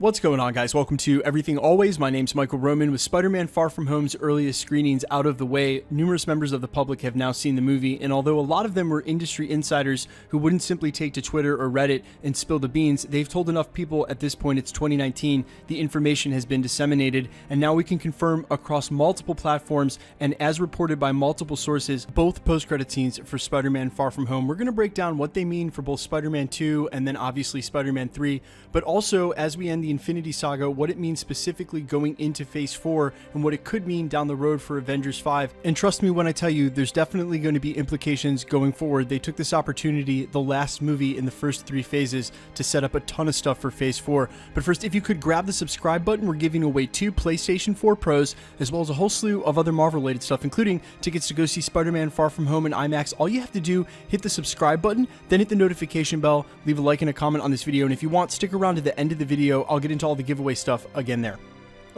What's going on, guys? Welcome to Everything Always. My name's Michael Roman. With Spider-Man Far From Home's earliest screenings out of the way, numerous members of the public have now seen the movie, and although a lot of them were industry insiders who wouldn't simply take to Twitter or Reddit and spill the beans, they've told enough people at this point, it's 2019, the information has been disseminated, and now we can confirm across multiple platforms, and as reported by multiple sources, both post-credit scenes for Spider-Man Far From Home. We're going to break down what they mean for both Spider-Man 2 and then obviously Spider-Man 3, but also, as we end the Infinity Saga, what it means specifically going into Phase 4 and what it could mean down the road for Avengers 5. And trust me when I tell you, there's definitely going to be implications going forward. They took this opportunity, the last movie in the first 3 phases, to set up a ton of stuff for Phase 4. But first, if you could grab the subscribe button, we're giving away 2 PlayStation 4 Pros, as well as a whole slew of other Marvel-related stuff, including tickets to go see Spider-Man Far From Home in IMAX. All you have to do, hit the subscribe button, then hit the notification bell, leave a like and a comment on this video, and if you want, stick around to the end of the video. I'll get into all the giveaway stuff again there.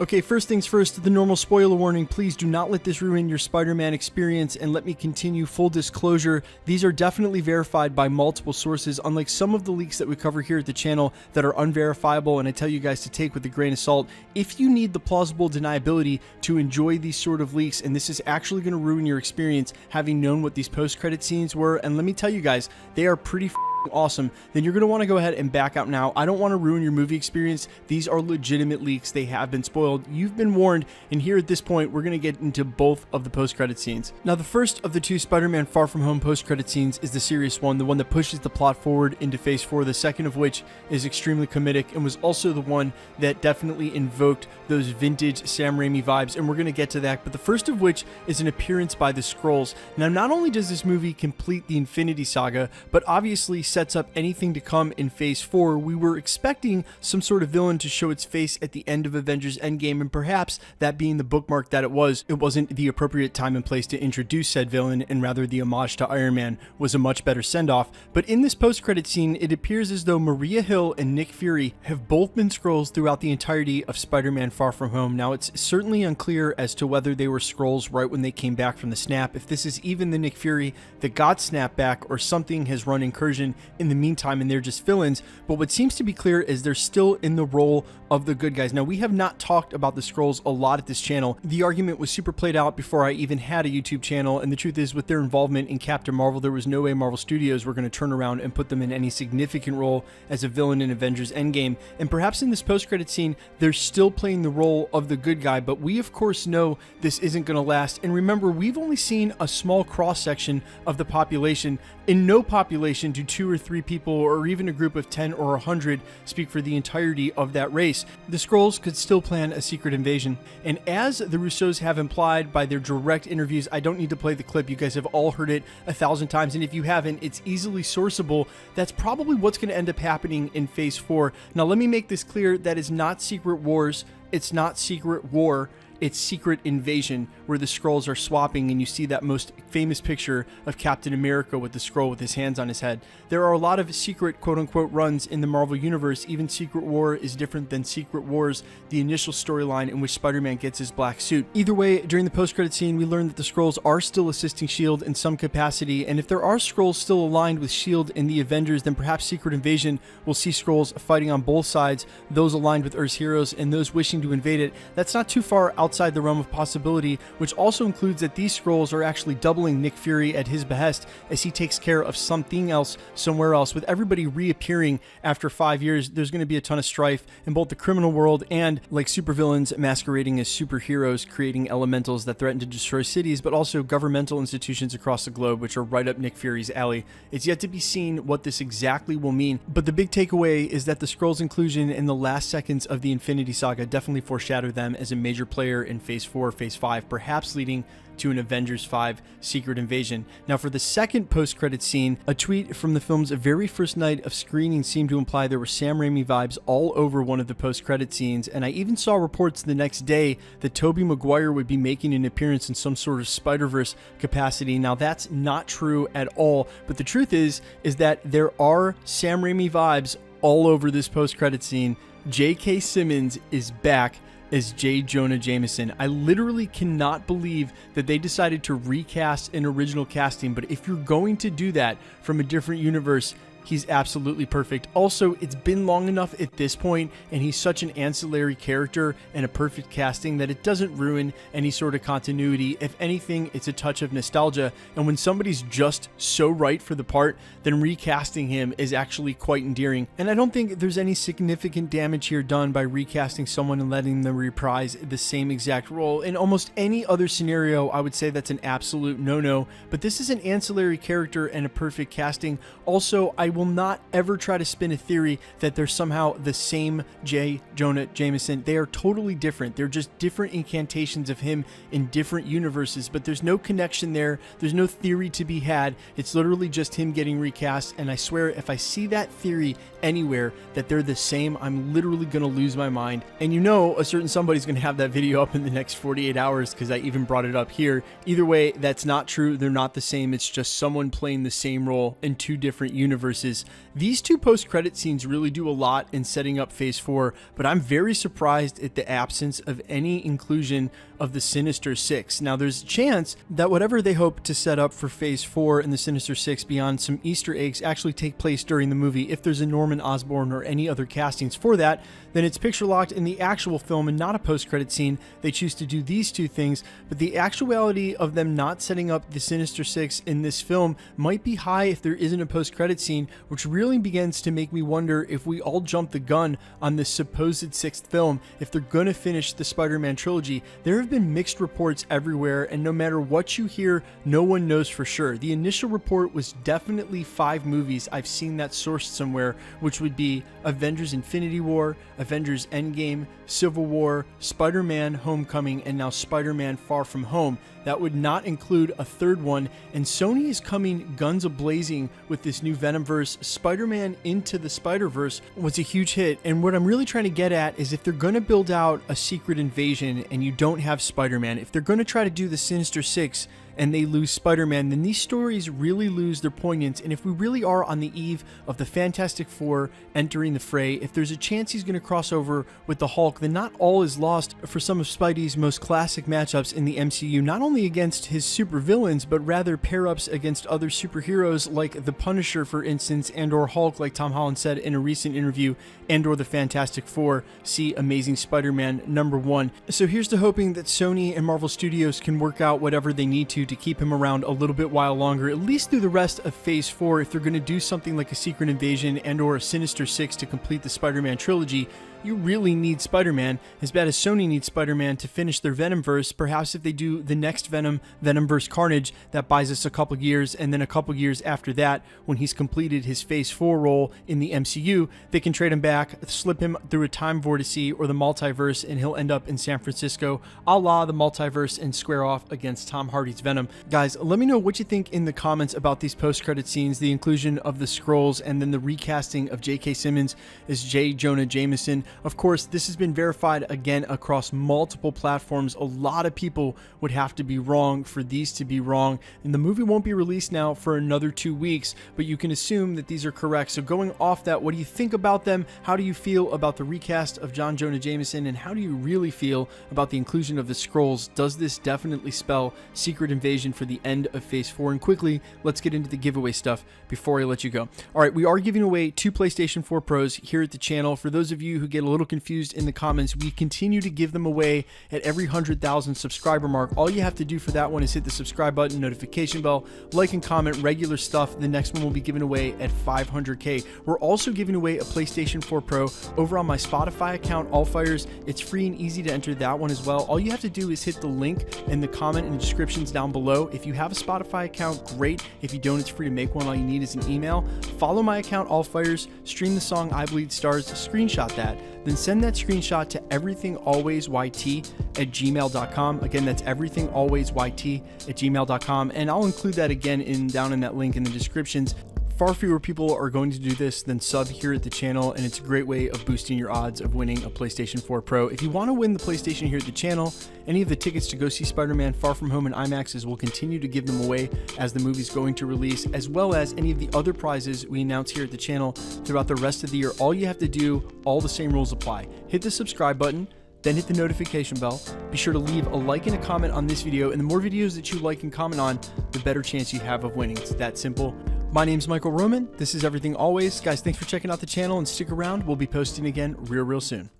Okay, first things first, the normal spoiler warning. Please do not let this ruin your Spider-Man experience, and let me continue. Full disclosure, these are definitely verified by multiple sources, unlike some of the leaks that we cover here at the channel that are unverifiable and I tell you guys to take with a grain of salt. If you need the plausible deniability to enjoy these sort of leaks, and this is actually going to ruin your experience having known what these post-credit scenes were, and let me tell you guys, they are pretty awesome, then you're going to want to go ahead and back out now. I don't want to ruin your movie experience. These are legitimate leaks. They have been spoiled. You've been warned, and here at this point, we're going to get into both of the post-credit scenes. Now, the first of the 2 Spider-Man Far From Home post-credit scenes is the serious one, the one that pushes the plot forward into Phase 4, the second of which is extremely comedic and was also the one that definitely invoked those vintage Sam Raimi vibes, and we're going to get to that, but the first of which is an appearance by the Scrolls. Now, not only does this movie complete the Infinity Saga, but obviously sets up anything to come in Phase 4. We were expecting some sort of villain to show its face at the end of Avengers Endgame, and perhaps that being the bookmark that it wasn't the appropriate time and place to introduce said villain, and rather the homage to Iron Man was a much better send-off. But in this post-credit scene, it appears as though Maria Hill and Nick Fury have both been Scrolls throughout the entirety of Spider-Man Far From Home. Now, it's certainly unclear as to whether they were Scrolls right when they came back from the snap, if this is even the Nick Fury that got snapped back, or something has run incursion in the meantime and they're just fill-ins. But what seems to be clear is they're still in the role of the good guys. Now, we have not talked about the Scrolls a lot at this channel. The argument was super played out before I even had a YouTube channel, and the truth is, with their involvement in Captain Marvel, there was no way Marvel Studios were going to turn around and put them in any significant role as a villain in Avengers Endgame. And perhaps in this post-credit scene, they're still playing the role of the good guy, but we of course know this isn't going to last. And remember, we've only seen a small cross-section of the population. In no population do 2 or 3 people, or even a group of 10 or 100, speak for the entirety of that race. The Scrolls could still plan a secret invasion, and as the Russos have implied by their direct interviews, I don't need to play the clip, you guys have all heard it 1,000 times, and if you haven't, it's easily sourceable. That's probably what's going to end up happening in Phase 4. Now, let me make this clear, that is not Secret Wars, it's not Secret War, it's Secret Invasion, where the Scrolls are swapping, and you see that most famous picture of Captain America with the Skrull with his hands on his head. There are a lot of secret quote-unquote runs in the Marvel Universe. Even Secret War is different than Secret Wars, the initial storyline in which Spider-Man gets his black suit. Either way, during the post-credit scene, we learn that the Scrolls are still assisting S.H.I.E.L.D. in some capacity, and if there are Scrolls still aligned with S.H.I.E.L.D. in the Avengers, then perhaps Secret Invasion will see Scrolls fighting on both sides, those aligned with Earth's heroes and those wishing to invade it. That's not too far outside the realm of possibility, which also includes that these Scrolls are actually doubling Nick Fury at his behest as he takes care of something else somewhere else. With everybody reappearing after 5 years, there's going to be a ton of strife in both the criminal world and like supervillains masquerading as superheroes, creating elementals that threaten to destroy cities, but also governmental institutions across the globe, which are right up Nick Fury's alley. It's yet to be seen what this exactly will mean, but the big takeaway is that the Scrolls' inclusion in the last seconds of the Infinity Saga definitely foreshadowed them as a major player in Phase 4, Phase 5, perhaps leading to an Avengers 5 Secret Invasion. Now, for the second post-credit scene, a tweet from the film's very first night of screening seemed to imply there were Sam Raimi vibes all over one of the post-credit scenes, and I even saw reports the next day that Tobey Maguire would be making an appearance in some sort of Spider-Verse capacity. Now, that's not true at all, but the truth is that there are Sam Raimi vibes all over this post-credit scene. J.K. Simmons is back as J. Jonah Jameson. I literally cannot believe that they decided to recast an original casting, but if you're going to do that from a different universe, he's absolutely perfect. Also, it's been long enough at this point, and he's such an ancillary character and a perfect casting that it doesn't ruin any sort of continuity. If anything, it's a touch of nostalgia, and when somebody's just so right for the part, then recasting him is actually quite endearing. And I don't think there's any significant damage here done by recasting someone and letting them reprise the same exact role. In almost any other scenario, I would say that's an absolute no-no, but this is an ancillary character and a perfect casting. Also, I will not ever try to spin a theory that they're somehow the same J. Jonah Jameson. They are totally different. They're just different incantations of him in different universes, but there's no connection there. There's no theory to be had. It's literally just him getting recast, and I swear if I see that theory anywhere that they're the same, I'm literally going to lose my mind. And you know a certain somebody's going to have that video up in the next 48 hours because I even brought it up here. Either way, that's not true. They're not the same. It's just someone playing the same role in two different universes. These two post-credit scenes really do a lot in setting up Phase 4, but I'm very surprised at the absence of any inclusion of the Sinister Six. Now, there's a chance that whatever they hope to set up for Phase 4 and the Sinister Six beyond some Easter eggs actually take place during the movie. If there's a Norman Osborn or any other castings for that, then it's picture locked in the actual film and not a post-credit scene. They choose to do these two things, but the actuality of them not setting up the Sinister Six in this film might be high if there isn't a post-credit scene, which really begins to make me wonder if we all jumped the gun on this supposed sixth film. If they're going to finish the Spider-Man trilogy, there have been mixed reports everywhere, and no matter what you hear, no one knows for sure. The initial report was definitely 5 movies. I've seen that sourced somewhere, which would be Avengers Infinity War, Avengers Endgame, Civil War, Spider-Man Homecoming, and now Spider-Man Far From Home. That would not include a third one, and Sony is coming guns a-blazing with this new Venomverse. Spider-Man Into the Spider-Verse was a huge hit, and what I'm really trying to get at is if they're going to build out a secret invasion and you don't have Spider-Man, if they're going to try to do the Sinister Six and they lose Spider-Man, then these stories really lose their poignance. And if we really are on the eve of the Fantastic Four entering the fray, if there's a chance he's going to cross over with the Hulk, then not all is lost for some of Spidey's most classic matchups in the MCU, not only against his supervillains, but rather pair-ups against other superheroes like the Punisher, for instance, and or Hulk, like Tom Holland said in a recent interview, and or the Fantastic Four. See Amazing Spider-Man #1. So here's to hoping that Sony and Marvel Studios can work out whatever they need to keep him around a little bit while longer, at least through the rest of Phase 4. If they're going to do something like a Secret Invasion and or a Sinister Six to complete the Spider-Man trilogy, you really need Spider-Man, as bad as Sony needs Spider-Man to finish their Venomverse. Perhaps if they do the next Venom, Venomverse Carnage, that buys us a couple years, and then a couple years after that, when he's completed his Phase 4 role in the MCU, they can trade him back, slip him through a time vortice or the multiverse, and he'll end up in San Francisco, a la the multiverse, and square off against Tom Hardy's Venom. Guys, let me know what you think in the comments about these post-credit scenes, the inclusion of the Scrolls, and then the recasting of J.K. Simmons as J. Jonah Jameson. Of course, this has been verified again across multiple platforms. A lot of people would have to be wrong for these to be wrong, and the movie won't be released now for another 2 weeks, but you can assume that these are correct. So going off that, what do you think about them? How do you feel about the recast of John Jonah Jameson, and how do you really feel about the inclusion of the Scrolls? Does this definitely spell Secret Invasion for the end of Phase 4? And quickly, let's get into the giveaway stuff before I let you go. All right, we are giving away 2 PlayStation 4 Pros here at the channel. For those of you who get a little confused in the comments, we continue to give them away at every 100,000 subscriber mark. All you have to do for that one is hit the subscribe button, notification bell, like and comment, regular stuff. The next one will be given away at 500K. We're also giving away a PlayStation 4 Pro over on my Spotify account, Allfires. It's free and easy to enter that one as well. All you have to do is hit the link in the comment and the descriptions down below. If you have a Spotify account, great. If you don't, it's free to make one. All you need is an email. Follow my account, Allfires, stream the song I Bleed Stars, screenshot that, then send that screenshot to everythingalwaysYT at gmail.com. Again, that's everythingalwaysYT at gmail.com, and I'll include that again down in that link in the descriptions. Far fewer people are going to do this than sub here at the channel, and it's a great way of boosting your odds of winning a PlayStation 4 Pro. If you want to win the PlayStation here at the channel, any of the tickets to go see Spider-Man Far From Home in IMAXs, will continue to give them away as the movie's going to release, as well as any of the other prizes we announce here at the channel throughout the rest of the year. All you have to do, all the same rules apply. Hit the subscribe button, then hit the notification bell. Be sure to leave a like and a comment on this video, and the more videos that you like and comment on, the better chance you have of winning. It's that simple. My name's Michael Roman. This is Everything Always. Guys, thanks for checking out the channel and stick around. We'll be posting again real soon.